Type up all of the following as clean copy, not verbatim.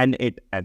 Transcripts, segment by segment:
N8N۔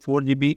4 GB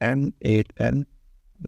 N8N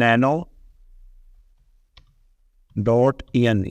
nano.env.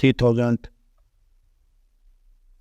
3000.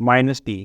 -d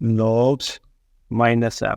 logs -f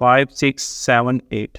:5 6 7 8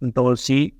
Ctrl+C